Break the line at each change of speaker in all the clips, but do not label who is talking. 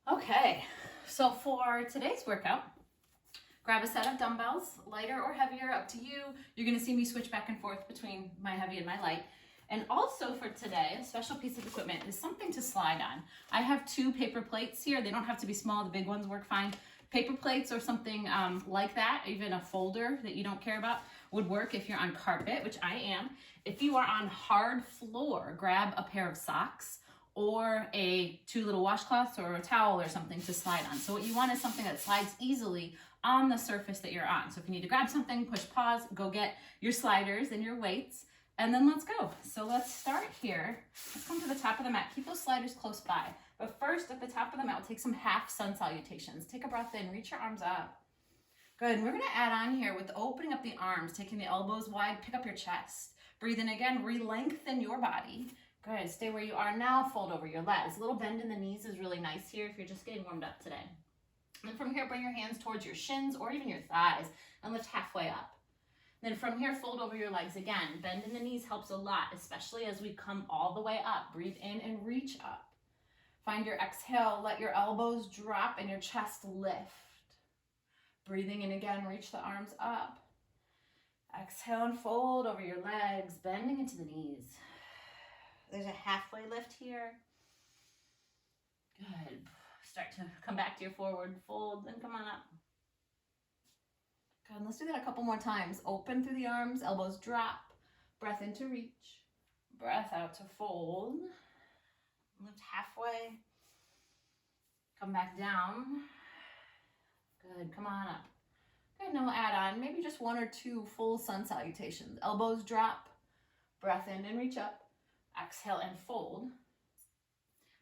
Okay, so for today's workout, grab a set of dumbbells, lighter or heavier, up to you. You're gonna see me switch back and forth between my heavy and my light. And also for today, a special piece of equipment is something to slide on. I have two paper plates here. They don't have to be small, the big ones work fine. Paper plates or something like that, even a folder that you don't care about, would work if you're on carpet, which I am. If you are on hard floor, grab a pair of socks or two little washcloths or a towel or something to slide on. So what you want is something that slides easily on the surface that you're on. So if you need to grab something, push pause, go get your sliders and your weights, and then let's go. So let's start here. Let's come to the top of the mat. Keep those sliders close by. But first, at the top of the mat, we'll take some half sun salutations. Take a breath in, reach your arms up. Good, and we're gonna add on here with opening up the arms, taking the elbows wide, pick up your chest. Breathe in again, re-lengthen your body. Good, stay where you are now, fold over your legs. A little bend in the knees is really nice here if you're just getting warmed up today. And then from here, bring your hands towards your shins or even your thighs and lift halfway up. Then from here, fold over your legs again. Bend in the knees helps a lot, especially as we come all the way up. Breathe in and reach up. Find your exhale, let your elbows drop and your chest lift. Breathing in again, reach the arms up. Exhale and fold over your legs, bending into the knees. There's a halfway lift here. Good. Start to come back to your forward fold, then come on up. Good, let's do that a couple more times. Open through the arms, elbows drop. Breath in to reach. Breath out to fold. Lift halfway. Come back down. Good, come on up. Good, now we'll add on maybe just one or two full sun salutations. Elbows drop. Breath in and reach up. Exhale and fold.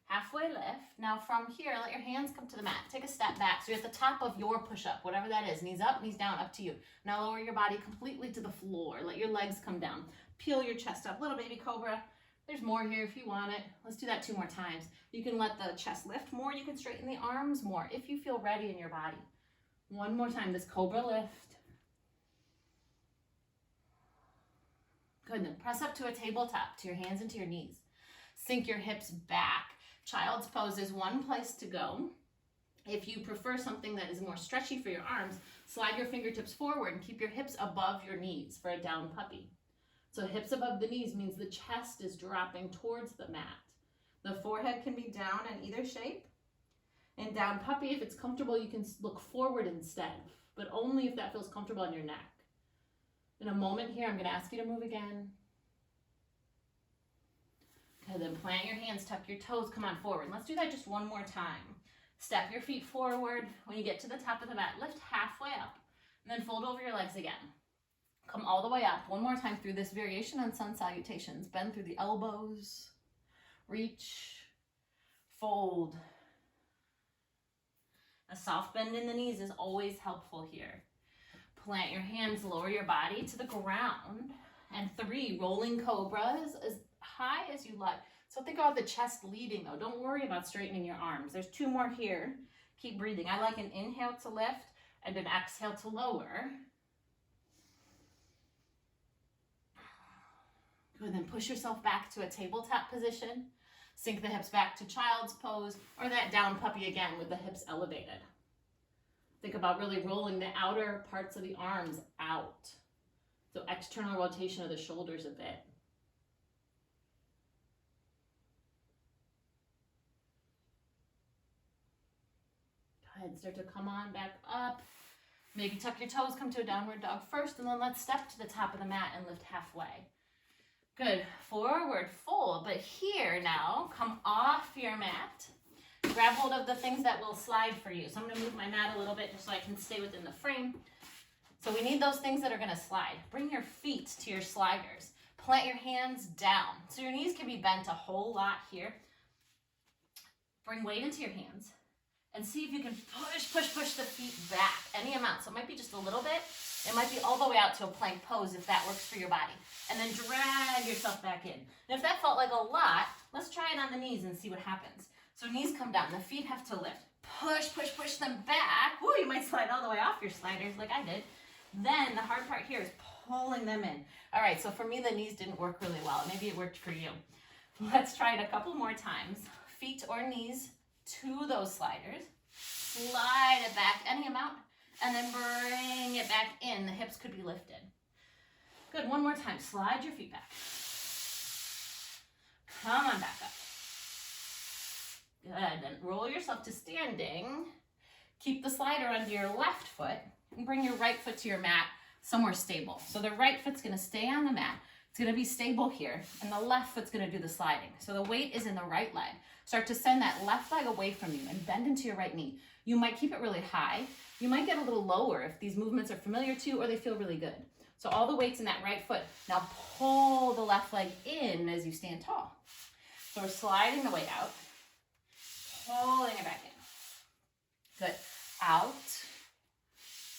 Halfway lift. Now from here, let your hands come to the mat. Take a step back. So you're at the top of your push-up, whatever that is. Knees up, knees down, up to you. Now lower your body completely to the floor. Let your legs come down. Peel your chest up. Little baby cobra. There's more here if you want it. Let's do that 2 more times. You can let the chest lift more. You can straighten the arms more if you feel ready in your body. 1 more time, this cobra lift. Good, then press up to a tabletop, to your hands and to your knees. Sink your hips back. Child's pose is one place to go. If you prefer something that is more stretchy for your arms, slide your fingertips forward and keep your hips above your knees for a down puppy. So hips above the knees means the chest is dropping towards the mat. The forehead can be down in either shape. And down puppy, if it's comfortable, you can look forward instead, but only if that feels comfortable on your neck. In a moment here, I'm going to ask you to move again. Okay, then plant your hands, tuck your toes, come on forward. Let's do that just 1 more time. Step your feet forward. When you get to the top of the mat, lift halfway up, and then fold over your legs again. Come all the way up. 1 more time through this variation on sun salutations. Bend through the elbows. Reach. Fold. A soft bend in the knees is always helpful here. Plant your hands, lower your body to the ground. And 3, rolling cobras as high as you like. So think about the chest leading though. Don't worry about straightening your arms. There's 2 more here. Keep breathing. I like an inhale to lift and an exhale to lower. Good, then push yourself back to a tabletop position. Sink the hips back to child's pose or that down puppy again with the hips elevated. Think about really rolling the outer parts of the arms out. So external rotation of the shoulders a bit. Go ahead, start to come on back up. Maybe tuck your toes, come to a downward dog first, and then let's step to the top of the mat and lift halfway. Good, forward fold, but here now, come off your mat. Grab hold of the things that will slide for you. So I'm gonna move my mat a little bit just so I can stay within the frame. So we need those things that are gonna slide. Bring your feet to your sliders. Plant your hands down. So your knees can be bent a whole lot here. Bring weight into your hands and see if you can push the feet back any amount. So it might be just a little bit. It might be all the way out to a plank pose if that works for your body. And then drag yourself back in. And if that felt like a lot, let's try it on the knees and see what happens. So knees come down, the feet have to lift. Push them back. Woo, you might slide all the way off your sliders like I did. Then the hard part here is pulling them in. All right, so for me, the knees didn't work really well. Maybe it worked for you. Let's try it a couple more times. Feet or knees to those sliders. Slide it back any amount, and then bring it back in. The hips could be lifted. Good, one more time. Slide your feet back. Come on back up. Good, then roll yourself to standing. Keep the slider under your left foot and bring your right foot to your mat somewhere stable. So the right foot's gonna stay on the mat. It's gonna be stable here, and the left foot's gonna do the sliding. So the weight is in the right leg. Start to send that left leg away from you and bend into your right knee. You might keep it really high. You might get a little lower if these movements are familiar to you or they feel really good. So all the weight's in that right foot. Now pull the left leg in as you stand tall. So we're sliding the weight out, pulling it back in. Good. Out,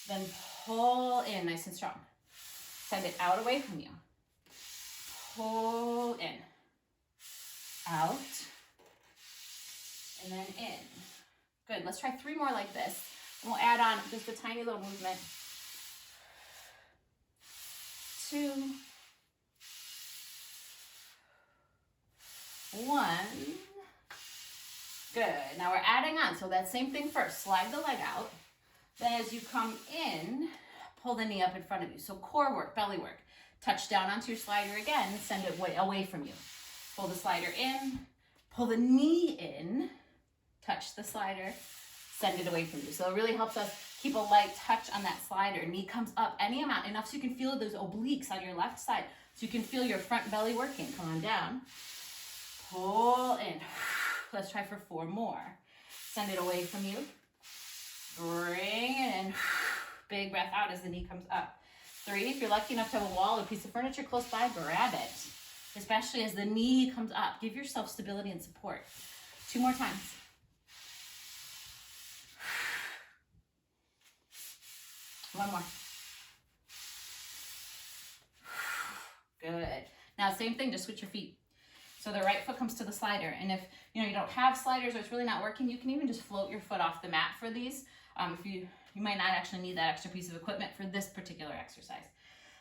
then pull in nice and strong. Send it out away from you. Pull in, out, and then in. Good, let's try 3 more like this. And we'll add on just a tiny little movement. 2, 1. Good, now we're adding on. So that same thing first, slide the leg out. Then as you come in, pull the knee up in front of you. So core work, belly work. Touch down onto your slider again, send it away from you. Pull the slider in, pull the knee in, touch the slider, send it away from you. So it really helps us keep a light touch on that slider. Knee comes up any amount, enough so you can feel those obliques on your left side. So you can feel your front belly working. Come on down, pull in. Let's try for 4 more. Send it away from you. Bring it in. Big breath out as the knee comes up. 3, if you're lucky enough to have a wall or piece of furniture close by, grab it. Especially as the knee comes up. Give yourself stability and support. 2 more times. One more. Good. Now same thing, just switch your feet. So the right foot comes to the slider, and if you don't have sliders or it's really not working, you can even just float your foot off the mat for these. If you might not actually need that extra piece of equipment for this particular exercise.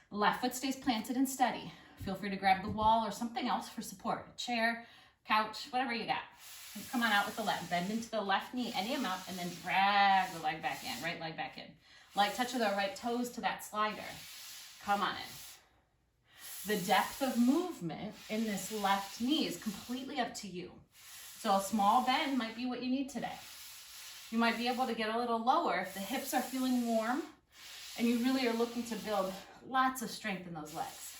Left foot stays planted and steady. Feel free to grab the wall or something else for support. A chair, couch, whatever you got. And come on out with the left. Bend into the left knee any amount, and then drag the leg back in, right leg back in. Light touch of the right toes to that slider. Come on in. The depth of movement in this left knee is completely up to you. So a small bend might be what you need today. You might be able to get a little lower if the hips are feeling warm and you really are looking to build lots of strength in those legs.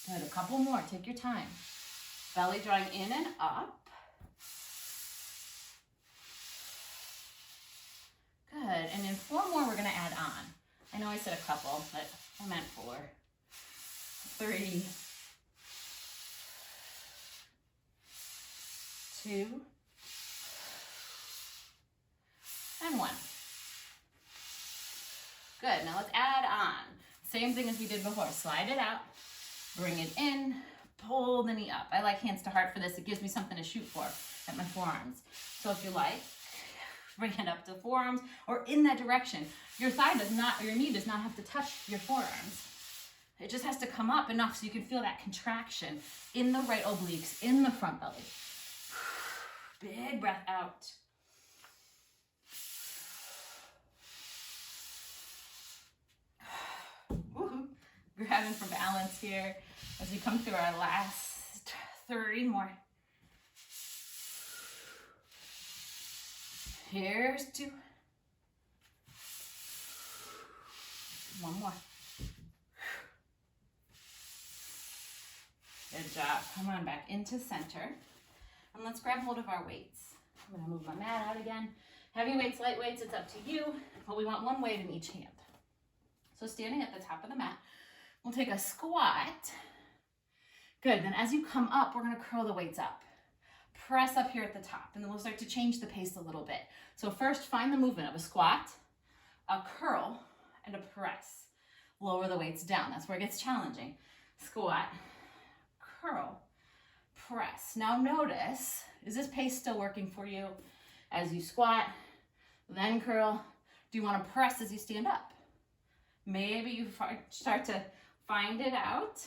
Good, a couple more, take your time. Belly drawing in and up. Good, and then 4 more we're gonna add on. I know I said a couple, but I meant 4. 3, 2, and 1. Good, now let's add on. Same thing as we did before. Slide it out, bring it in, pull the knee up. I like hands to heart for this. It gives me something to shoot for at my forearms. So if you like, bring it up to forearms or in that direction. Your thigh does not, or your knee does not have to touch your forearms. It just has to come up enough so you can feel that contraction in the right obliques, in the front belly. Big breath out. Woohoo. Grabbing for balance here as we come through our last 3 more. Here's 2. 1 more. Good job. Come on back into center. And let's grab hold of our weights. I'm going to move my mat out again. Heavy weights, light weights, it's up to you. But we want 1 weight in each hand. So standing at the top of the mat, we'll take a squat. Good. Then as you come up, we're going to curl the weights up. Press up here at the top, and then we'll start to change the pace a little bit. So first, find the movement of a squat, a curl, and a press. Lower the weights down. That's where it gets challenging. Squat, curl, press. Now notice, is this pace still working for you? As you squat, then curl. Do you want to press as you stand up? Maybe you start to find it out.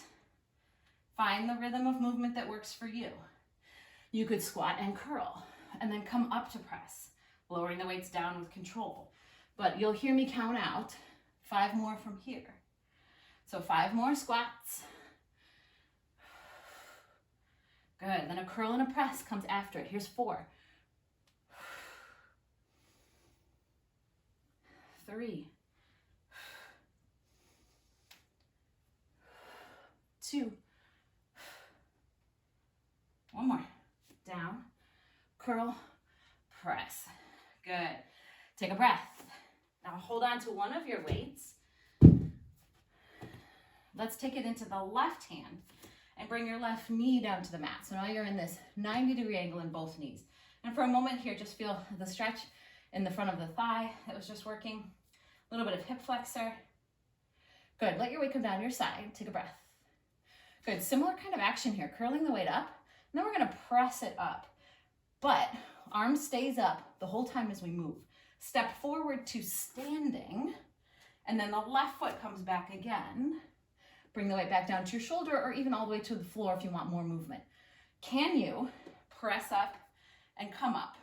Find the rhythm of movement that works for you. You could squat and curl and then come up to press, lowering the weights down with control. But you'll hear me count out 5 more from here. So 5 more squats. Good, then a curl and a press comes after it. Here's 4. 3. 2. 1 more. Down, curl, press. Good. Take a breath. Now hold on to one of your weights. Let's take it into the left hand and bring your left knee down to the mat. So now you're in this 90-degree angle in both knees. And for a moment here, just feel the stretch in the front of the thigh that was just working. A little bit of hip flexor. Good. Let your weight come down your side. Take a breath. Good. Similar kind of action here. Curling the weight up. And then we're going to press it up. But arm stays up the whole time as we move. Step forward to standing. And then the left foot comes back again. Bring the weight back down to your shoulder or even all the way to the floor if you want more movement. Can you press up and come up?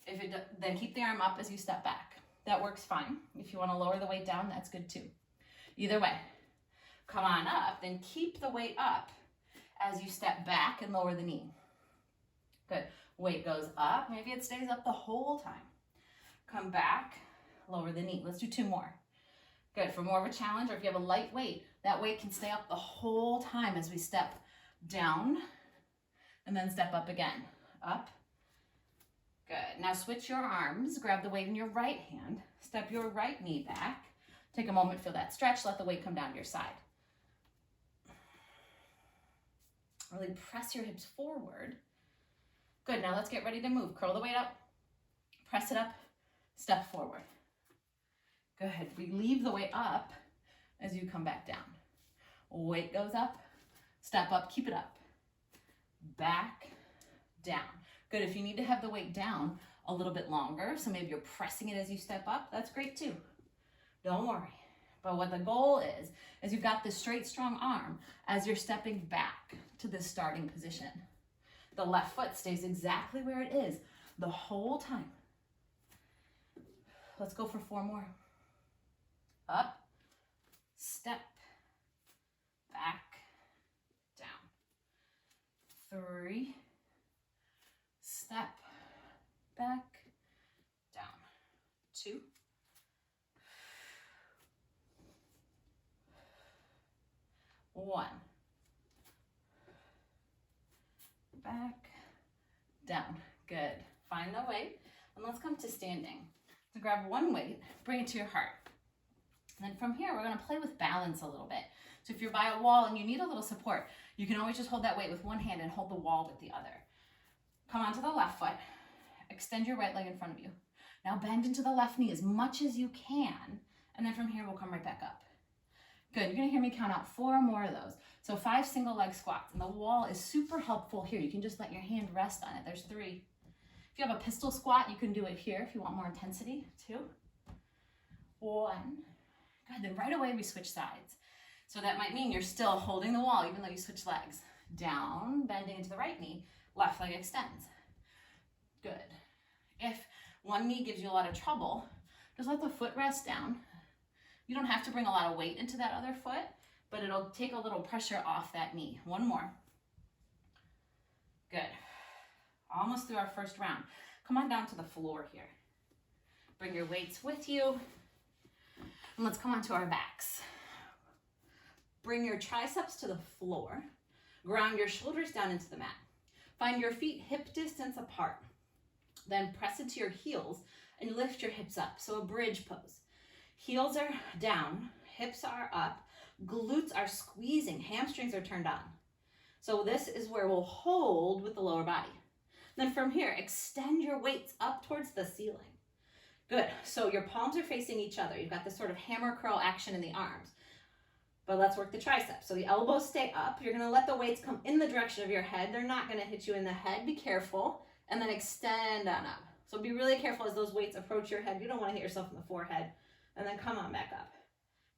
If it then keep the arm up as you step back. That works fine. If you want to lower the weight down, that's good too. Either way, come on up, then keep the weight up as you step back and lower the knee. Good. Weight goes up. Maybe it stays up the whole time. Come back, lower the knee. Let's do 2 more. Good. For more of a challenge, or if you have a light weight, that weight can stay up the whole time as we step down and then step up again. Up. Good. Now switch your arms. Grab the weight in your right hand. Step your right knee back. Take a moment, feel that stretch. Let the weight come down to your side. Really press your hips forward. Good. Now let's get ready to move. Curl the weight up. Press it up. Step forward. Good. Relieve the weight up as you come back down. Weight goes up. Step up. Keep it up. Back. Down. Good. If you need to have the weight down a little bit longer, so maybe you're pressing it as you step up, that's great too. Don't worry. But what the goal is you've got this straight, strong arm as you're stepping back to this starting position. The left foot stays exactly where it is the whole time. Let's go for 4 more. Up, step, back, down. 3, step, back, down. 2, 1. Back, down. Good. Find the weight, and let's come to standing. So grab one weight, bring it to your heart. And then from here, we're going to play with balance a little bit. So if you're by a wall and you need a little support, you can always just hold that weight with one hand and hold the wall with the other. Come onto the left foot. Extend your right leg in front of you. Now bend into the left knee as much as you can. And then from here, we'll come right back up. Good. You're going to hear me count out 4 more of those. So 5 single leg squats. And the wall is super helpful here. You can just let your hand rest on it. There's 3. If you have a pistol squat, you can do it here if you want more intensity. 2, 1. Good. Then right away we switch sides. So that might mean you're still holding the wall even though you switch legs. Down, bending into the right knee, left leg extends. Good. If one knee gives you a lot of trouble, just let the foot rest down. You don't have to bring a lot of weight into that other foot, but it'll take a little pressure off that knee. 1 more. Good. Almost through our first round. Come on down to the floor here. Bring your weights with you. And let's come onto our backs. Bring your triceps to the floor. Ground your shoulders down into the mat. Find your feet hip distance apart. Then press into your heels and lift your hips up. So a bridge pose. Heels are down, hips are up, glutes are squeezing, hamstrings are turned on. So this is where we'll hold with the lower body. Then from here, extend your weights up towards the ceiling. Good. So your palms are facing each other. You've got this sort of hammer curl action in the arms. But let's work the triceps. So the elbows stay up. You're going to let the weights come in the direction of your head. They're not going to hit you in the head. Be careful. And then extend on up. So be really careful as those weights approach your head. You don't want to hit yourself in the forehead. And then come on back up.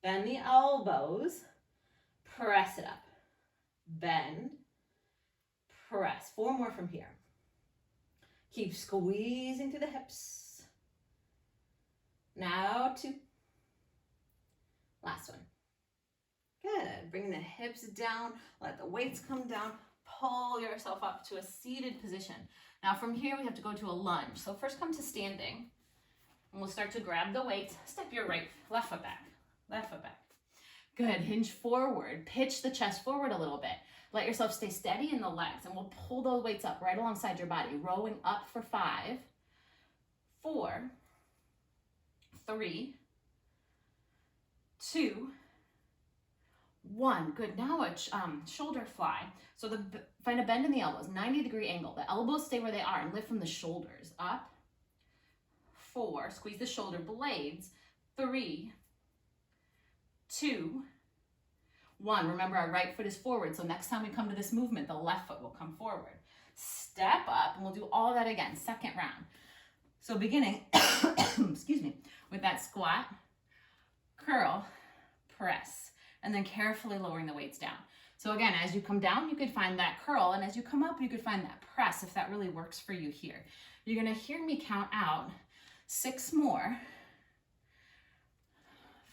Bend the elbows, press it up. Bend, press. 4 more from here. Keep squeezing through the hips. Now 2. Last one. Good. Bring the hips down. Let the weights come down. Pull yourself up to a seated position. Now from here, we have to go to a lunge. So first come to standing. And we'll start to grab the weights. Step your left foot back. Left foot back. Good. Hinge forward. Pitch the chest forward a little bit. Let yourself stay steady in the legs. And we'll pull those weights up right alongside your body. Rowing up for 5, 4, 3, 2, 1. Good. Now a shoulder fly. So find a bend in the elbows, 90-degree angle. The elbows stay where they are and lift from the shoulders. Up. 4. Squeeze the shoulder blades. 3, 2, 1. Remember, our right foot is forward. So next time we come to this movement, the left foot will come forward. Step up, and we'll do all that again. Second round. So beginning, excuse me, with that squat, curl, press, and then carefully lowering the weights down. So again, as you come down, you could find that curl, and as you come up, you could find that press if that really works for you here. You're gonna hear me count out 6 more,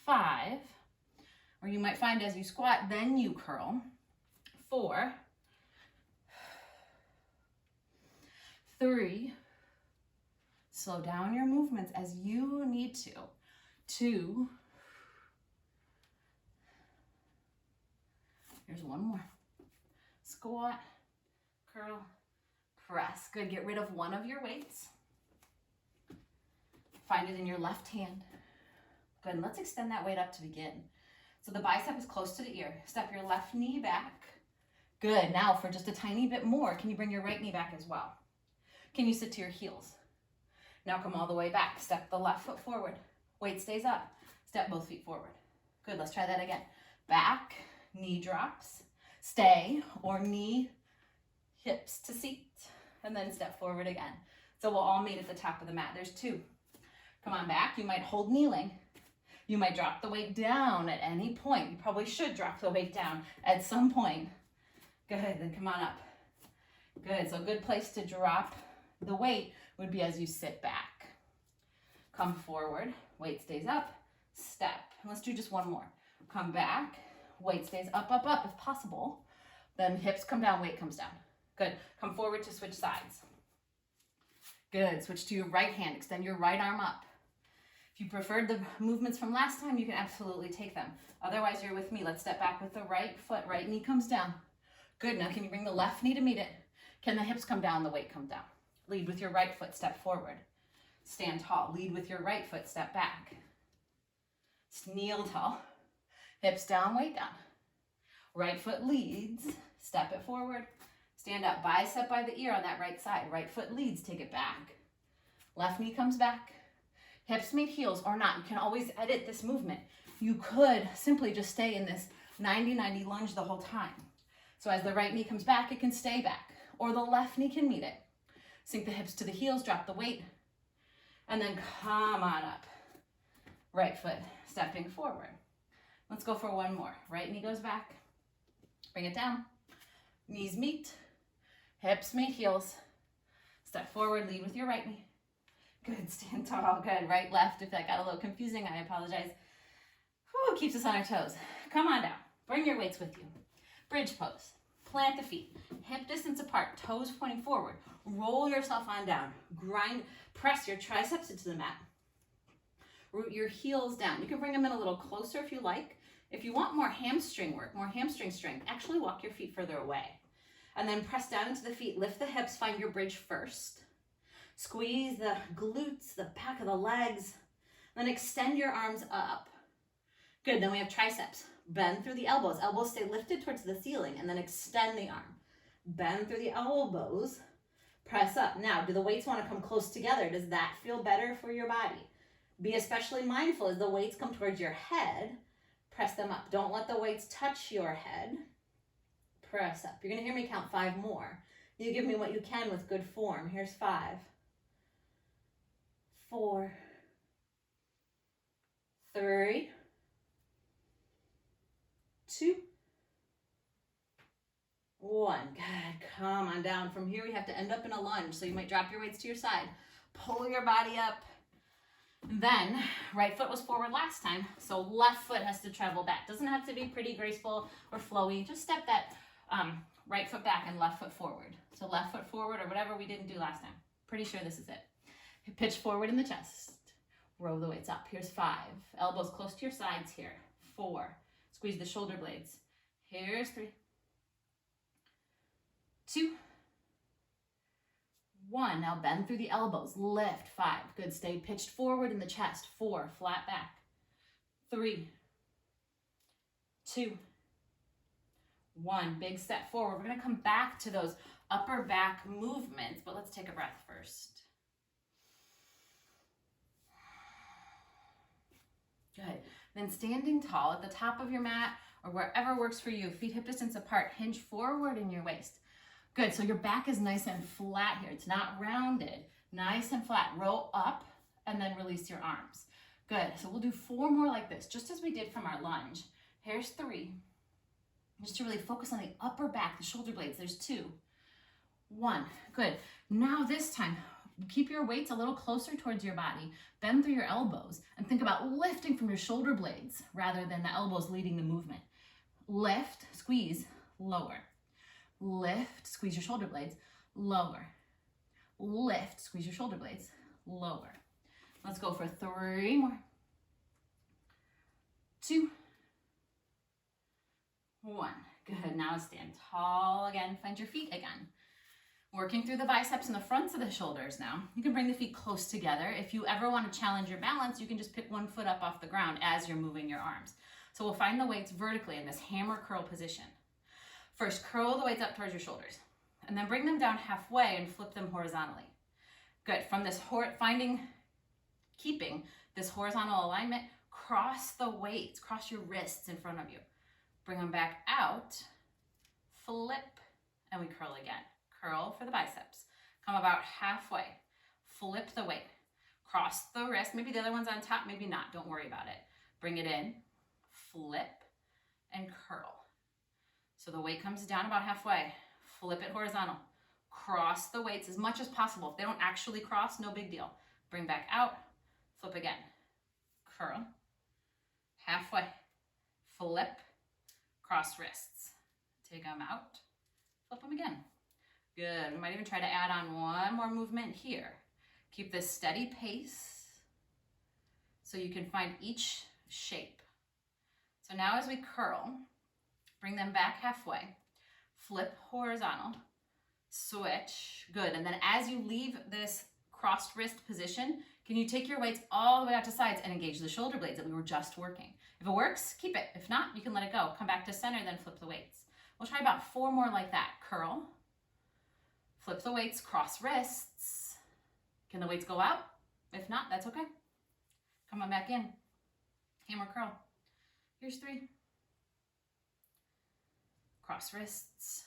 5, or you might find as you squat, then you curl, 4, 3, slow down your movements as you need to, 2, here's 1 more. Squat, curl, press. Good. Get rid of one of your weights. Find it in your left hand. Good. And let's extend that weight up to begin. So the bicep is close to the ear. Step your left knee back. Good. Now for just a tiny bit more, can you bring your right knee back as well? Can you sit to your heels? Now come all the way back. Step the left foot forward. Weight stays up. Step both feet forward. Good. Let's try that again. Back. Knee drops, stay, or knee, hips to seat, and then step forward again. So we'll all meet at the top of the mat. There's 2. Come on back. You might hold kneeling. You might drop the weight down at any point. You probably should drop the weight down at some point. Good. Then come on up. Good. So a good place to drop the weight would be as you sit back. Come forward. Weight stays up. Step. And let's do just 1 more. Come back. Weight stays up, up, up if possible. Then hips come down, weight comes down. Good. Come forward to switch sides. Good. Switch to your right hand. Extend your right arm up. If you preferred the movements from last time, you can absolutely take them. Otherwise, you're with me. Let's step back with the right foot. Right knee comes down. Good. Now, can you bring the left knee to meet it? Can the hips come down, the weight come down? Lead with your right foot, step forward. Stand tall. Lead with your right foot, step back. Kneel tall. Hips down, weight down. Right foot leads, step it forward. Stand up, bicep by the ear on that right side. Right foot leads, take it back. Left knee comes back. Hips meet heels or not. You can always edit this movement. You could simply just stay in this 90-90 lunge the whole time. So as the right knee comes back, it can stay back. Or the left knee can meet it. Sink the hips to the heels, drop the weight. And then come on up. Right foot stepping forward. Let's go for 1 more. Right knee goes back. Bring it down. Knees meet. Hips meet heels. Step forward, lead with your right knee. Good, stand tall. Good, right, left. If that got a little confusing, I apologize. Whew, keeps us on our toes. Come on down. Bring your weights with you. Bridge pose. Plant the feet. Hip distance apart, toes pointing forward. Roll yourself on down. Grind, press your triceps into the mat. Root your heels down. You can bring them in a little closer if you like. If you want more hamstring work, more hamstring strength, actually walk your feet further away. And then press down into the feet. Lift the hips. Find your bridge first. Squeeze the glutes, the back of the legs. Then extend your arms up. Good. Then we have triceps. Bend through the elbows. Elbows stay lifted towards the ceiling. And then extend the arm. Bend through the elbows. Press up. Now, do the weights want to come close together? Does that feel better for your body? Be especially mindful as the weights come towards your head. Press them up. Don't let the weights touch your head. Press up. You're going to hear me count 5 more. You give me what you can with good form. Here's 5, 4, 3, 2, 1. Good. Come on down. From here, we have to end up in a lunge. So you might drop your weights to your side. Pull your body up. Then, right foot was forward last time. So left foot has to travel back. Doesn't have to be pretty graceful or flowy. Just step that right foot back and left foot forward. So left foot forward or whatever we didn't do last time. Pretty sure this is it. Pitch forward in the chest. Row the weights up. Here's 5. Elbows close to your sides here. 4. Squeeze the shoulder blades. Here's 3. 2. 1. Now bend through the elbows. Lift. 5. Good. Stay pitched forward in the chest. 4. Flat back. 3. 2. 1. Big step forward. We're going to come back to those upper back movements, but let's take a breath first. Good. Then standing tall at the top of your mat or wherever works for you, feet hip distance apart, hinge forward in your waist. Good. So your back is nice and flat here. It's not rounded. Nice and flat. Roll up and then release your arms. Good. So we'll do 4 more like this, just as we did from our lunge. Here's 3. Just to really focus on the upper back, the shoulder blades. There's 2. 1. Good. Now this time, keep your weights a little closer towards your body. Bend through your elbows and think about lifting from your shoulder blades rather than the elbows leading the movement. Lift, squeeze, lower. Lift, squeeze your shoulder blades, lower. Lift, squeeze your shoulder blades, lower. Let's go for 3 more. 2. 1. Good. Now stand tall again. Find your feet again. Working through the biceps and the fronts of the shoulders now. You can bring the feet close together. If you ever want to challenge your balance, you can just pick one foot up off the ground as you're moving your arms. So we'll find the weights vertically in this hammer curl position. First, curl the weights up towards your shoulders. And then bring them down halfway and flip them horizontally. Good. From this, keeping this horizontal alignment, cross the weights, cross your wrists in front of you. Bring them back out, flip, and we curl again. Curl for the biceps. Come about halfway. Flip the weight. Cross the wrist. Maybe the other one's on top, maybe not. Don't worry about it. Bring it in, flip, and curl. So the weight comes down about halfway. Flip it horizontal. Cross the weights as much as possible. If they don't actually cross, no big deal. Bring back out, flip again. Curl, halfway, flip, cross wrists. Take them out, flip them again. Good. We might even try to add on one more movement here. Keep this steady pace so you can find each shape. So now as we curl, bring them back halfway, flip horizontal, switch. Good. And then as you leave this crossed wrist position, can you take your weights all the way out to sides and engage the shoulder blades that we were just working? If it works, keep it. If not, you can let it go. Come back to center, then flip the weights. We'll try about 4 more like that. Curl, flip the weights, cross wrists. Can the weights go out? If not, that's okay. Come on back in. Hammer curl. Here's 3. Cross wrists.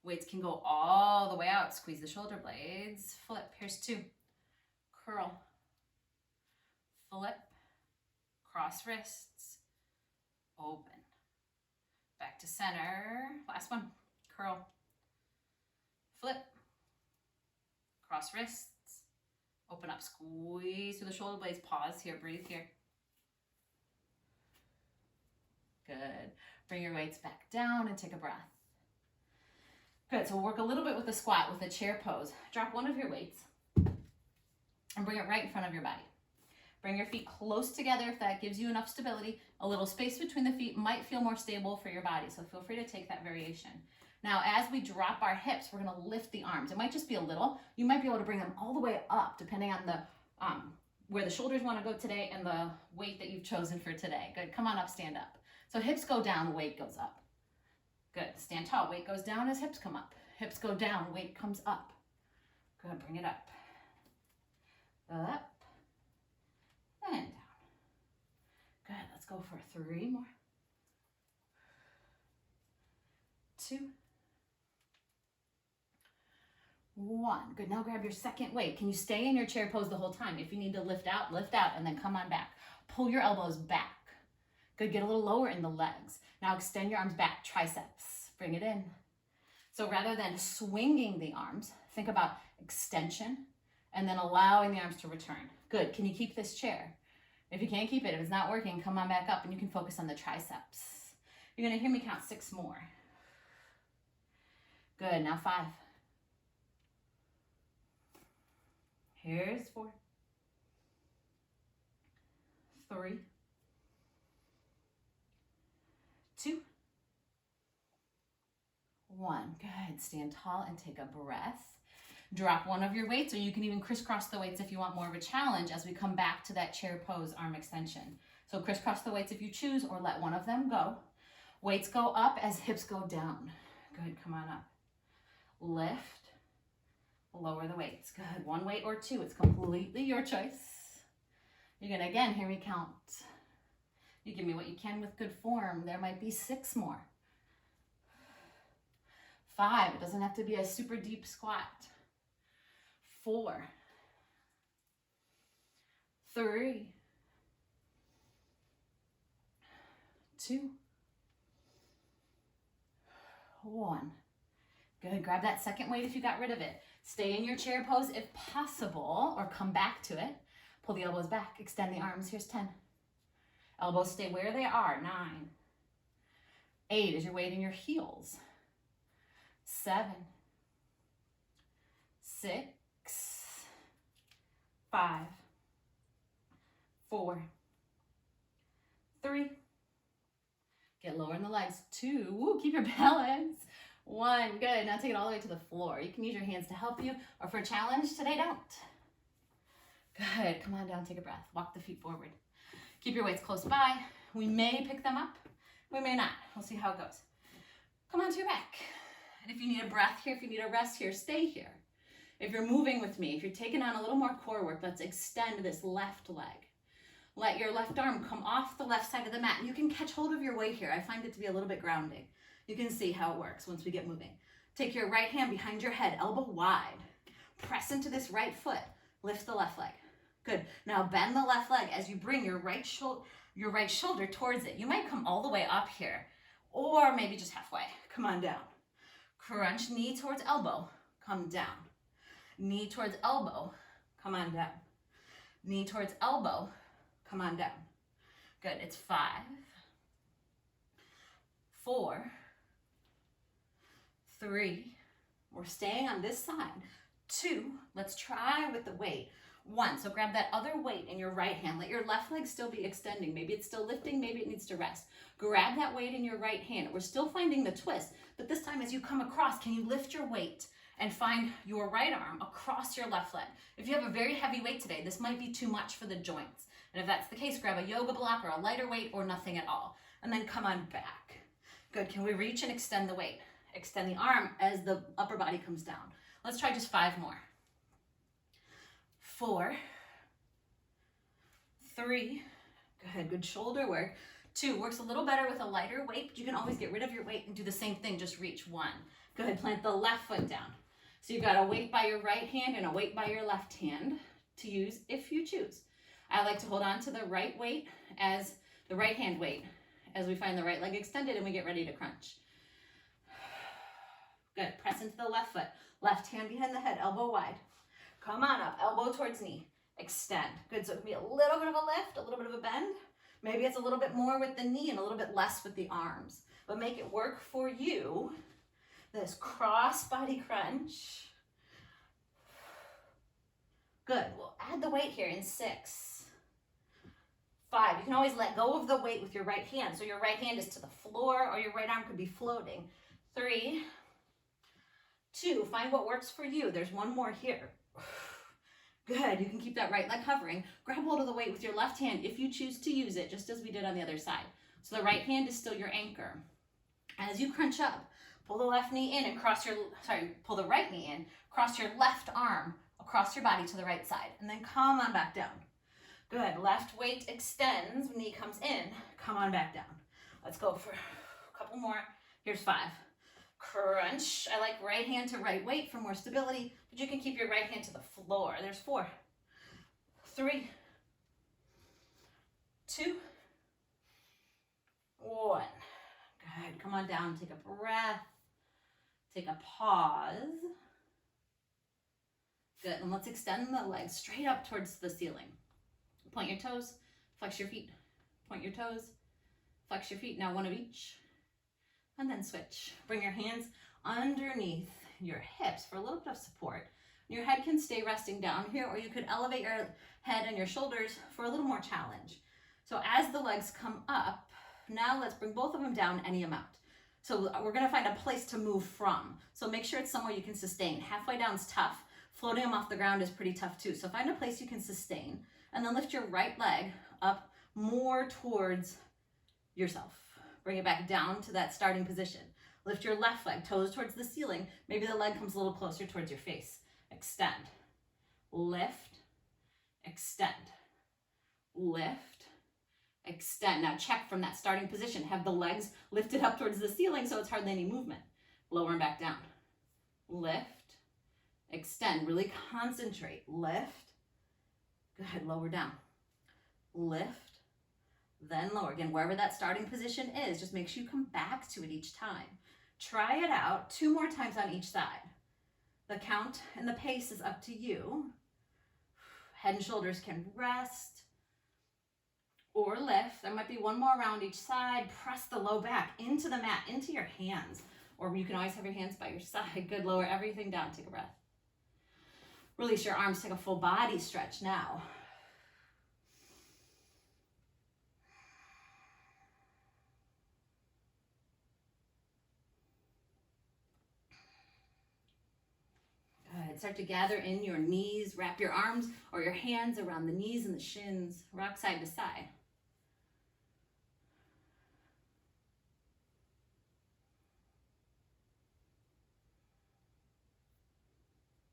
Weights can go all the way out. Squeeze the shoulder blades. Flip. Here's 2. Curl. Flip. Cross wrists. Open. Back to center. Last one. Curl. Flip. Cross wrists. Open up. Squeeze through the shoulder blades. Pause here. Breathe here. Good. Bring your weights back down and take a breath. Good. So we'll work a little bit with the squat with the chair pose. Drop one of your weights and bring it right in front of your body. Bring your feet close together if that gives you enough stability. A little space between the feet might feel more stable for your body, so feel free to take that variation. Now, as we drop our hips, we're going to lift the arms. It might just be a little. You might be able to bring them all the way up, depending on the where the shoulders want to go today and the weight that you've chosen for today. Good. Come on up, stand up. So hips go down, weight goes up. Good. Stand tall. Weight goes down as hips come up. Hips go down, weight comes up. Good. Bring it up. Up and down. Good. Let's go for 3 more. 2. 1. Good. Now grab your second weight. Can you stay in your chair pose the whole time? If you need to lift out, and then come on back. Pull your elbows back. Good, get a little lower in the legs. Now extend your arms back, triceps, bring it in. So rather than swinging the arms, think about extension and then allowing the arms to return. Good, can you keep this chair? If you can't keep it, if it's not working, come on back up and you can focus on the triceps. You're gonna hear me count 6 more. Good, now 5. Here's 4. 3. 2. 1. Good. Stand tall and take a breath. Drop one of your weights, or you can even crisscross the weights if you want more of a challenge as we come back to that chair pose, arm extension. So crisscross the weights if you choose, or let one of them go. Weights go up as hips go down. Good. Come on up. Lift. Lower the weights. Good. 1 weight or 2. It's completely your choice. You're going to, again, hear me count. You give me what you can with good form. There might be 6 more. 5. It doesn't have to be a super deep squat. 4. 3. 2. 1. Good. Grab that second weight if you got rid of it. Stay in your chair pose if possible, or come back to it. Pull the elbows back. Extend the arms. Here's 10. Elbows stay where they are. 9. 8 is your weight in your heels. 7. 6. 5. 4. 3. Get lower in the legs. 2. Woo, keep your balance. 1. Good. Now take it all the way to the floor. You can use your hands to help you, or for a challenge today, don't. Good. Come on down. Take a breath. Walk the feet forward. Keep your weights close by. We may pick them up. We may not. We'll see how it goes. Come onto your back. And if you need a breath here, if you need a rest here, stay here. If you're moving with me, if you're taking on a little more core work, let's extend this left leg. Let your left arm come off the left side of the mat. And you can catch hold of your weight here. I find it to be a little bit grounding. You can see how it works once we get moving. Take your right hand behind your head, elbow wide. Press into this right foot. Lift the left leg. Good. Now bend the left leg as you bring your right shoulder towards it. You might come all the way up here, or maybe just halfway. Come on down. Crunch knee towards elbow. Come down. Knee towards elbow. Come on down. Knee towards elbow. Come on down. Good. It's 5, 4, 3. We're staying on this side. 2. Let's try with the weight. 1. So grab that other weight in your right hand. Let your left leg still be extending. Maybe it's still lifting. Maybe it needs to rest. Grab that weight in your right hand. We're still finding the twist, but this time as you come across, can you lift your weight and find your right arm across your left leg? If you have a very heavy weight today, this might be too much for the joints. And if that's the case, grab a yoga block or a lighter weight or nothing at all. And then come on back. Good. Can we reach and extend the weight? Extend the arm as the upper body comes down. Let's try just 5 more. 4, 3, good shoulder work. 2, works a little better with a lighter weight, but you can always get rid of your weight and do the same thing, just reach 1. Good, plant the left foot down. So you've got a weight by your right hand and a weight by your left hand to use if you choose. I like to hold on to the right weight as the right hand weight as we find the right leg extended and we get ready to crunch. Good, press into the left foot. Left hand behind the head, elbow wide. Come on up, elbow towards knee. Extend. Good, so it can be a little bit of a lift, a little bit of a bend. Maybe it's a little bit more with the knee and a little bit less with the arms. But make it work for you. This cross body crunch. Good, we'll add the weight here in 6, 5. You can always let go of the weight with your right hand. So your right hand is to the floor or your right arm could be floating. 3, 2, find what works for you. There's 1 more here. Good, you can keep that right leg hovering. Grab hold of the weight with your left hand if you choose to use it, just as we did on the other side. So the right hand is still your anchor. As you crunch up, pull the left knee in and pull the right knee in, cross your left arm across your body to the right side, and then come on back down. Good, left weight extends, knee comes in, come on back down. Let's go for a couple more. Here's 5. Crunch. I like right hand to right weight for more stability, but you can keep your right hand to the floor. There's 4, 3, 2, one. Good. Come on down. Take a breath. Take a pause. Good. And let's extend the legs straight up towards the ceiling. Point your toes. Flex your feet. Point your toes. Flex your feet. Now one of each. And then switch. Bring your hands underneath your hips for a little bit of support. Your head can stay resting down here, or you could elevate your head and your shoulders for a little more challenge. So as the legs come up, now let's bring both of them down any amount. So we're gonna find a place to move from. So make sure it's somewhere you can sustain. Halfway down is tough. Floating them off the ground is pretty tough too. So find a place you can sustain, and then lift your right leg up more towards yourself. Bring it back down to that starting position. Lift your left leg, toes towards the ceiling. Maybe the leg comes a little closer towards your face. Extend, lift, extend, lift, extend. Now check from that starting position. Have the legs lifted up towards the ceiling so it's hardly any movement. Lower them back down. Lift, extend. Really concentrate. Lift. Good. Lower down. Lift, then lower. Again, wherever that starting position is, just make sure you come back to it each time. Try it out 2 more times on each side. The count and the pace is up to you. Head and shoulders can rest or lift. There might be 1 more round each side. Press the low back into the mat, into your hands. Or you can always have your hands by your side. Good, lower everything down. Take a breath. Release your arms, take a full body stretch now. Good. Start to gather in your knees. Wrap your arms or your hands around the knees and the shins. Rock side to side.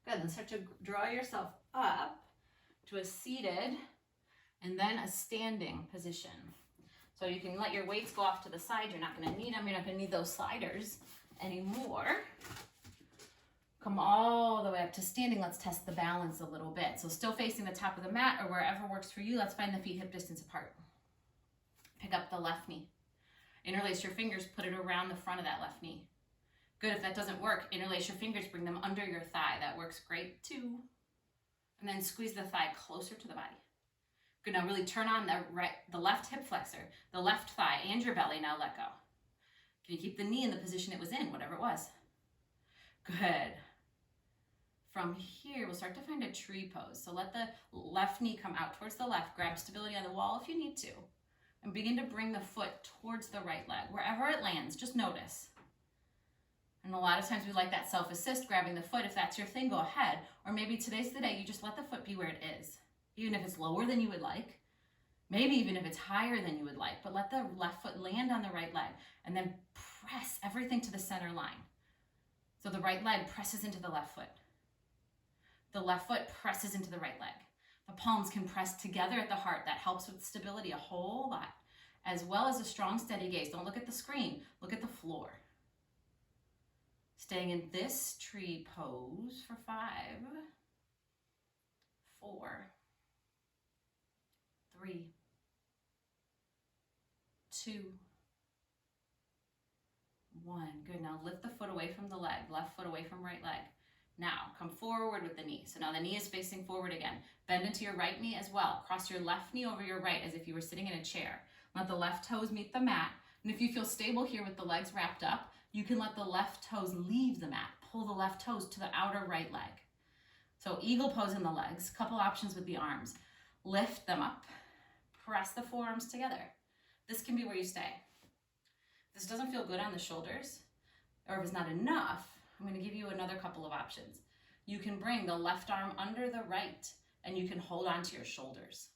Good. Then start to draw yourself up to a seated and then a standing position. So you can let your weights go off to the side. You're not going to need them. You're not going to need those sliders anymore. Come all the way up to standing. Let's test the balance a little bit. So still facing the top of the mat or wherever works for you. Let's find the feet hip distance apart. Pick up the left knee. Interlace your fingers, put it around the front of that left knee. Good. If that doesn't work, interlace your fingers, bring them under your thigh. That works great too. And then squeeze the thigh closer to the body. Good. Now really turn on the left hip flexor, the left thigh, and your belly. Now let go. Can you keep the knee in the position it was in, whatever it was? Good. From here, we'll start to find a tree pose. So let the left knee come out towards the left. Grab stability on the wall if you need to. And begin to bring the foot towards the right leg. Wherever it lands, just notice. And a lot of times we like that self-assist, grabbing the foot. If that's your thing, go ahead. Or maybe today's the day you just let the foot be where it is. Even if it's lower than you would like. Maybe even if it's higher than you would like. But let the left foot land on the right leg. And then press everything to the center line. So the right leg presses into the left foot. The left foot presses into the right leg. The palms can press together at the heart. That helps with stability a whole lot. As well as a strong, steady gaze. Don't look at the screen. Look at the floor. Staying in this tree pose for 5, 4, 3, 2, 1. Good. Now lift the foot away from the leg. Left foot away from right leg. Now come forward with the knee. So now the knee is facing forward again. Bend into your right knee as well. Cross your left knee over your right as if you were sitting in a chair. Let the left toes meet the mat. And if you feel stable here with the legs wrapped up, you can let the left toes leave the mat. Pull the left toes to the outer right leg. So eagle pose in the legs. Couple options with the arms. Lift them up. Press the forearms together. This can be where you stay. If this doesn't feel good on the shoulders, or if it's not enough, I'm going to give you another couple of options. You can bring the left arm under the right, and you can hold on to your shoulders.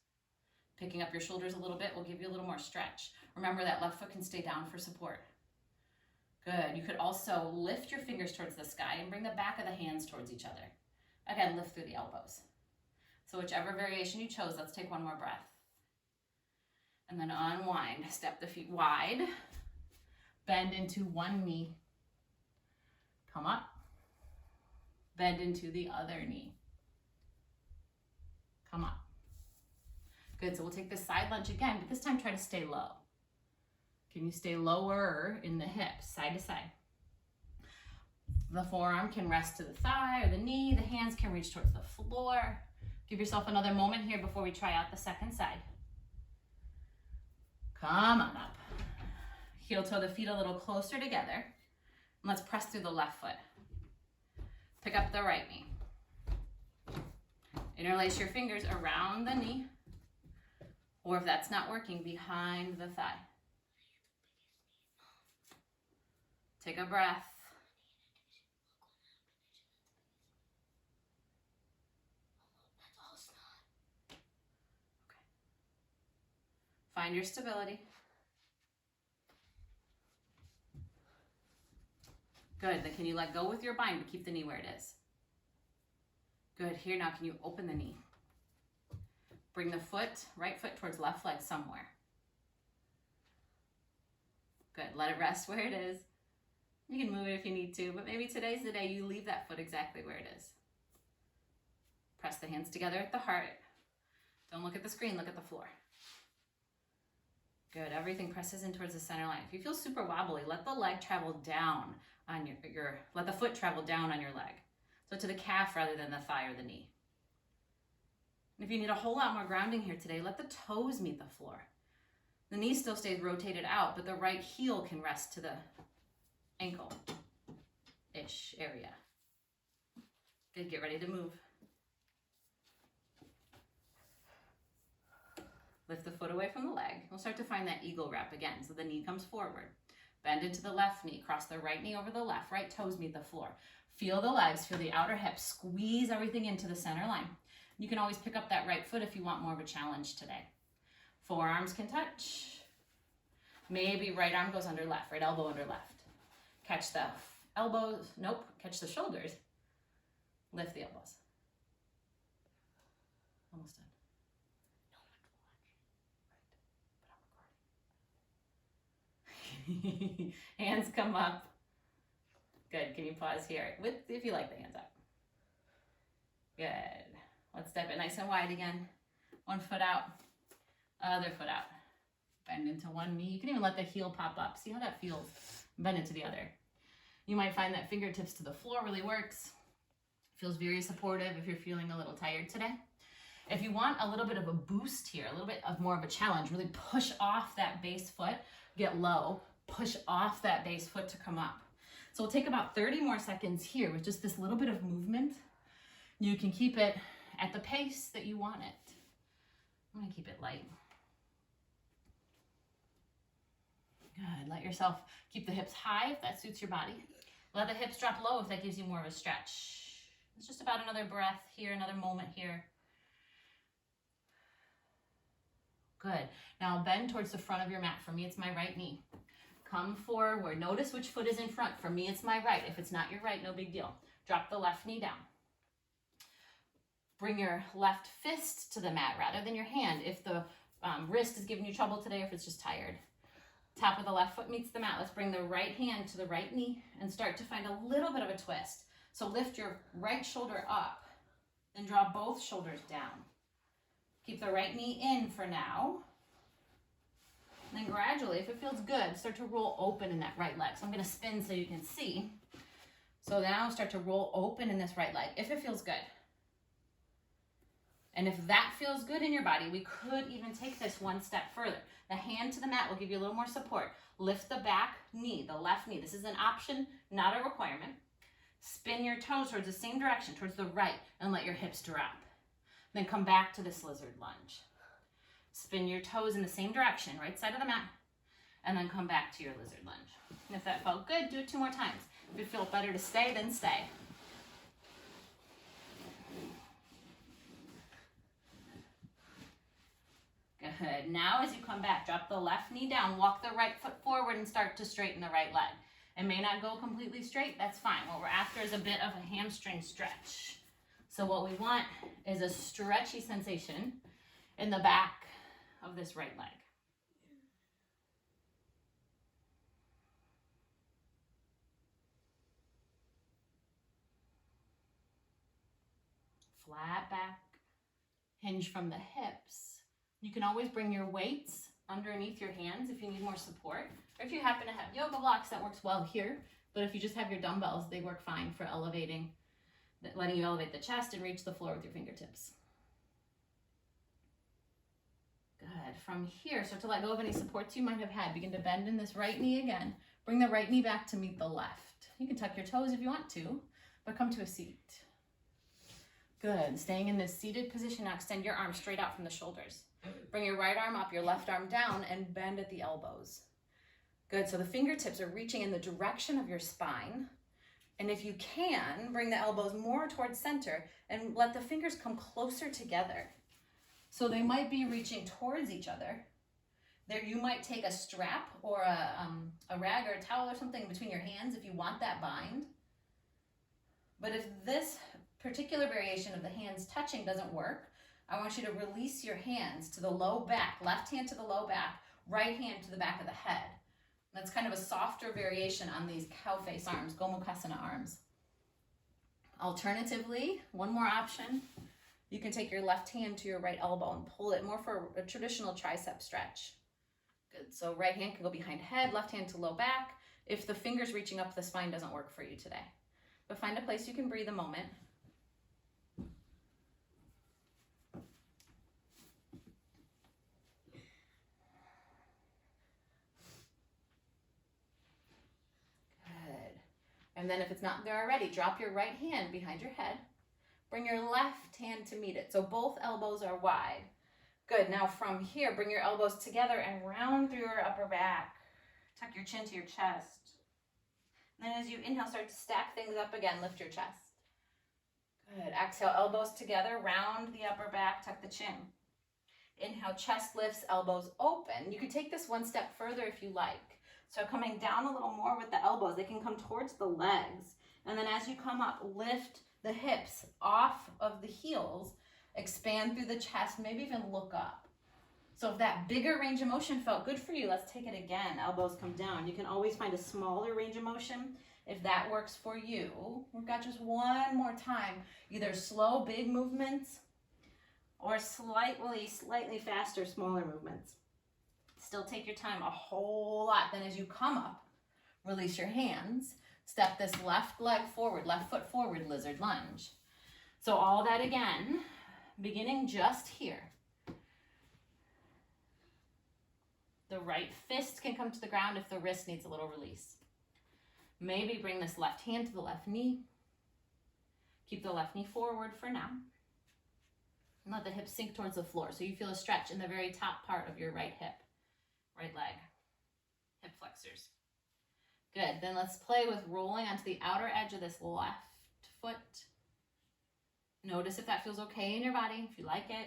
Picking up your shoulders a little bit will give you a little more stretch. Remember that left foot can stay down for support. Good. You could also lift your fingers towards the sky and bring the back of the hands towards each other. Again, lift through the elbows. So whichever variation you chose, let's take one more breath. And then unwind. Step the feet wide. Bend into one knee. Come up. Bend into the other knee. Come up. Good. So we'll take this side lunge again, but this time try to stay low. Can you stay lower in the hips, side to side? The forearm can rest to the thigh or the knee. The hands can reach towards the floor. Give yourself another moment here before we try out the second side. Come on up. Heel toe the feet a little closer together. And let's press through the left foot. Pick up the right knee. Interlace your fingers around the knee, or if that's not working, behind the thigh. Take a breath. Okay. Find your stability. Good. Then can you let go with your bind but keep the knee where it is? Good. Here now, can you open the knee? Bring the foot, right foot towards left leg somewhere. Good. Let it rest where it is. You can move it if you need to, but maybe today's the day you leave that foot exactly where it is. Press the hands together at the heart. Don't look at the screen, look at the floor. Good. Everything presses in towards the center line. If you feel super wobbly, let the leg travel down on let the foot travel down on your leg. So to the calf rather than the thigh or the knee. And if you need a whole lot more grounding here today, let the toes meet the floor. The knee still stays rotated out, but the right heel can rest to the ankle-ish area. Good, get ready to move. Lift the foot away from the leg. We'll start to find that eagle wrap again. So the knee comes forward. Bend into the left knee. Cross the right knee over the left. Right toes meet the floor. Feel the legs. Feel the outer hips. Squeeze everything into the center line. You can always pick up that right foot if you want more of a challenge today. Forearms can touch. Maybe right arm goes under left. Right elbow under left. Catch the elbows. Nope. Catch the shoulders. Lift the elbows. Almost done. Hands come up. Good. Can you pause here? If you like the hands up. Good. Let's step it nice and wide again. One foot out. Other foot out. Bend into one knee. You can even let the heel pop up. See how that feels. Bend into the other. You might find that fingertips to the floor really works. Feels very supportive if you're feeling a little tired today. If you want a little bit of a boost here, a little bit of more of a challenge, really push off that base foot, get low, push off that base foot to come up. So we'll take about 30 more seconds here with just this little bit of movement. You can keep it at the pace that you want it. I'm gonna keep it light. Good, let yourself keep the hips high if that suits your body. Let the hips drop low if that gives you more of a stretch. It's just about another breath here, another moment here. Good. Now bend towards the front of your mat. For me, it's my right knee. Come forward. Notice which foot is in front. For me, it's my right. If it's not your right, no big deal. Drop the left knee down. Bring your left fist to the mat rather than your hand if the wrist is giving you trouble today or if it's just tired. Top of the left foot meets the mat. Let's bring the right hand to the right knee and start to find a little bit of a twist. So lift your right shoulder up and draw both shoulders down. Keep the right knee in for now. And then gradually, if it feels good, start to roll open in that right leg. So I'm going to spin so you can see. So now start to roll open in this right leg if it feels good. And if that feels good in your body, we could even take this one step further. The hand to the mat will give you a little more support. Lift the back knee, the left knee. This is an option, not a requirement. Spin your toes towards the same direction, towards the right, and let your hips drop. Then come back to this lizard lunge. Spin your toes in the same direction, right side of the mat, and then come back to your lizard lunge. And if that felt good, do it 2 more times. If it feels better to stay, then stay. Good. Now as you come back, drop the left knee down, walk the right foot forward and start to straighten the right leg. It may not go completely straight, that's fine. What we're after is a bit of a hamstring stretch. So what we want is a stretchy sensation in the back of this right leg. Flat back, hinge from the hips. You can always bring your weights underneath your hands if you need more support. Or if you happen to have yoga blocks, that works well here. But if you just have your dumbbells, they work fine for elevating, letting you elevate the chest and reach the floor with your fingertips. Good. From here, start to let go of any supports you might have had. Begin to bend in this right knee again. Bring the right knee back to meet the left. You can tuck your toes if you want to, but come to a seat. Good. Staying in this seated position, now extend your arms straight out from the shoulders. Bring your right arm up, your left arm down, and bend at the elbows. Good. So the fingertips are reaching in the direction of your spine. And if you can, bring the elbows more towards center and let the fingers come closer together. So they might be reaching towards each other. There, you might take a strap or a rag or a towel or something between your hands if you want that bind. But if this particular variation of the hands touching doesn't work, I want you to release your hands to the low back, left hand to the low back, right hand to the back of the head. That's kind of a softer variation on these cow face arms, Gomukhasana arms. Alternatively, one more option, you can take your left hand to your right elbow and pull it more for a traditional tricep stretch. Good, so right hand can go behind head, left hand to low back, if the fingers reaching up the spine doesn't work for you today. But find a place you can breathe a moment. And then if it's not there already, drop your right hand behind your head. Bring your left hand to meet it. So both elbows are wide. Good. Now from here, bring your elbows together and round through your upper back. Tuck your chin to your chest. And then as you inhale, start to stack things up again. Lift your chest. Good. Exhale, elbows together, round the upper back, tuck the chin. Inhale, chest lifts, elbows open. You can take this one step further if you like. So coming down a little more with the elbows, they can come towards the legs. And then as you come up, lift the hips off of the heels, expand through the chest, maybe even look up. So if that bigger range of motion felt good for you, let's take it again. Elbows come down. You can always find a smaller range of motion if that works for you. We've got just one more time, either slow, big movements or slightly faster, smaller movements. Still take your time a whole lot. Then as you come up, release your hands. Step this left leg forward, left foot forward, lizard lunge. So all that again, beginning just here. The right fist can come to the ground if the wrist needs a little release. Maybe bring this left hand to the left knee. Keep the left knee forward for now. And let the hips sink towards the floor so you feel a stretch in the very top part of your right hip. Right leg, hip flexors. Good, then let's play with rolling onto the outer edge of this left foot. Notice if that feels okay in your body, if you like it.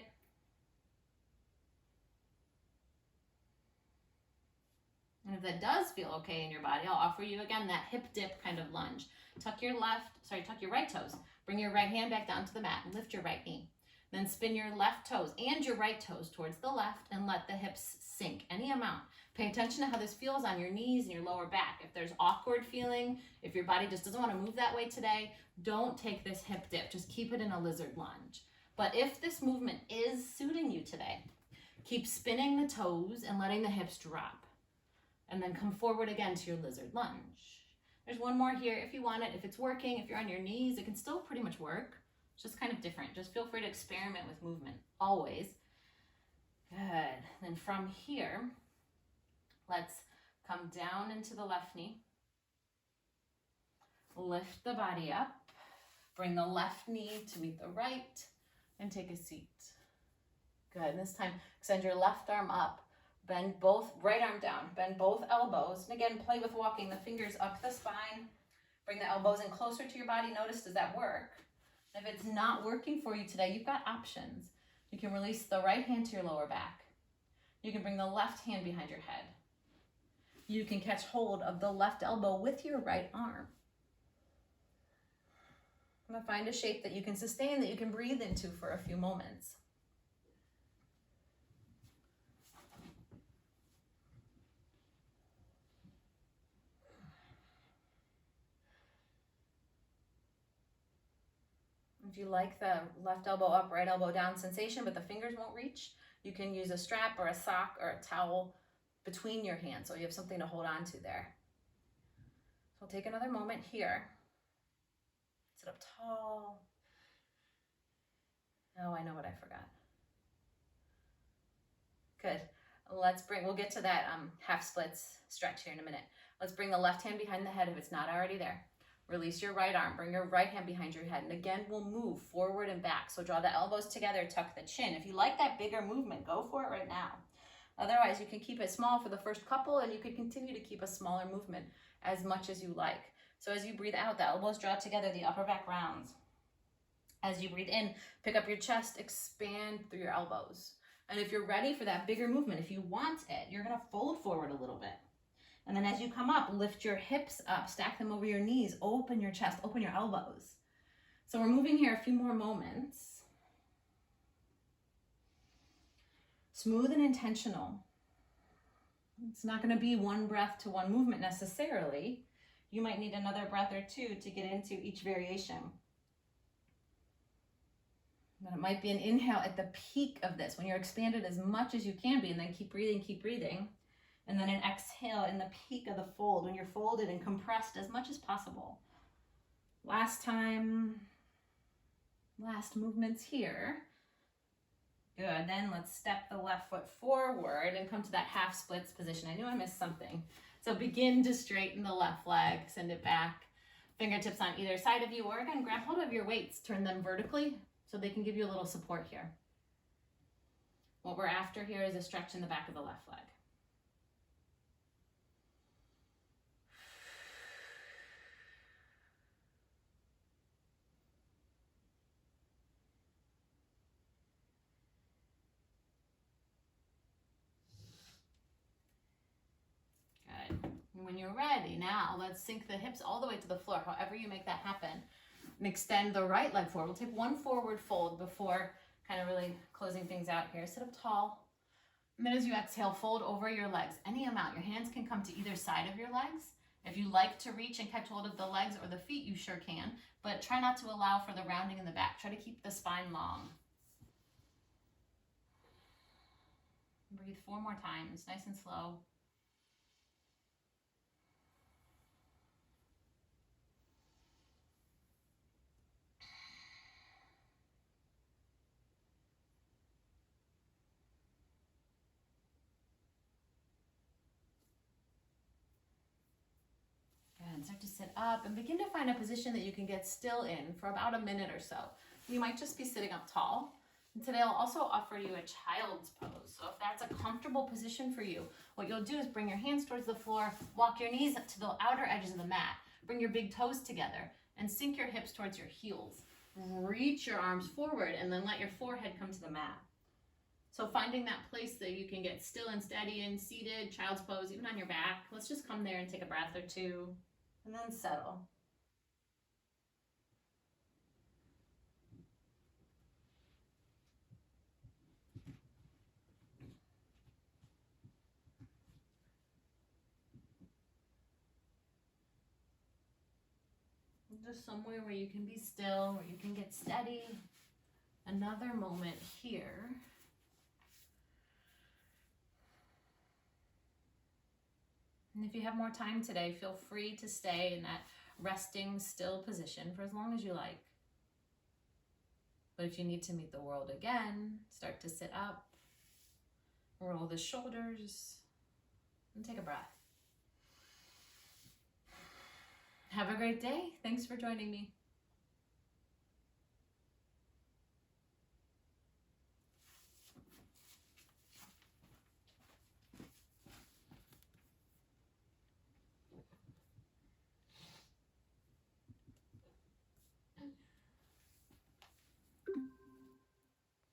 And if that does feel okay in your body, I'll offer you again that hip dip kind of lunge. Tuck your right toes. Bring your right hand back down to the mat and lift your right knee. Then spin your left toes and your right toes towards the left and let the hips sink any amount. Pay attention to how this feels on your knees and your lower back. If there's awkward feeling, if your body just doesn't want to move that way today, don't take this hip dip. Just keep it in a lizard lunge. But if this movement is suiting you today, keep spinning the toes and letting the hips drop. And then come forward again to your lizard lunge. There's one more here if you want it. If it's working, if you're on your knees, it can still pretty much work. It's just kind of different. Just feel free to experiment with movement, always. Good. Then from here, let's come down into the left knee. Lift the body up. Bring the left knee to meet the right and take a seat. Good. And this time, extend your left arm up. Bend both, right arm down. Bend both elbows. And again, play with walking the fingers up the spine. Bring the elbows in closer to your body. Notice, does that work? If it's not working for you today, you've got options. You can release the right hand to your lower back. You can bring the left hand behind your head. You can catch hold of the left elbow with your right arm. I'm going to find a shape that you can sustain, that you can breathe into for a few moments. If you like the left elbow up, right elbow down sensation, but the fingers won't reach, You can use a strap or a sock or a towel between your hands so you have something to hold on to there. So take another moment here. Sit up tall. Oh, I know what I forgot. Good. We'll get to that half splits stretch here in a minute. Let's bring the left hand behind the head if it's not already there. Release your right arm, bring your right hand behind your head. And again, we'll move forward and back. So draw the elbows together, tuck the chin. If you like that bigger movement, go for it right now. Otherwise, you can keep it small for the first couple, and you could continue to keep a smaller movement as much as you like. So as you breathe out, the elbows draw together, the upper back rounds. As you breathe in, pick up your chest, expand through your elbows. And if you're ready for that bigger movement, if you want it, you're gonna fold forward a little bit. And then as you come up, lift your hips up, stack them over your knees, open your chest, open your elbows. So we're moving here a few more moments. Smooth and intentional. It's not gonna be one breath to one movement necessarily. You might need another breath or two to get into each variation. But it might be an inhale at the peak of this, when you're expanded as much as you can be, and then keep breathing, keep breathing. And then an exhale in the peak of the fold, when you're folded and compressed as much as possible. Last time, last movements here. Good, then let's step the left foot forward and come to that half splits position. I knew I missed something. So begin to straighten the left leg, send it back. Fingertips on either side of you, or again, grab hold of your weights, turn them vertically so they can give you a little support here. What we're after here is a stretch in the back of the left leg. When you're ready, now let's sink the hips all the way to the floor, however you make that happen. And extend the right leg forward. We'll take one forward fold before kind of really closing things out here. Sit up tall. And then as you exhale, fold over your legs, any amount. Your hands can come to either side of your legs. If you like to reach and catch hold of the legs or the feet, you sure can, but try not to allow for the rounding in the back. Try to keep the spine long. Breathe 4 more times, nice and slow. Start to sit up and begin to find a position that you can get still in for about a minute or so. You might just be sitting up tall. And today I'll also offer you a child's pose. So if that's a comfortable position for you, what you'll do is bring your hands towards the floor, walk your knees up to the outer edges of the mat, bring your big toes together, and sink your hips towards your heels. Reach your arms forward and then let your forehead come to the mat. So finding that place that you can get still and steady in, seated, child's pose, even on your back. Let's just come there and take a breath or two. And then settle. Just somewhere where you can be still, where you can get steady. Another moment here. And if you have more time today, feel free to stay in that resting still position for as long as you like. But if you need to meet the world again, start to sit up, roll the shoulders, and take a breath. Have a great day. Thanks for joining me.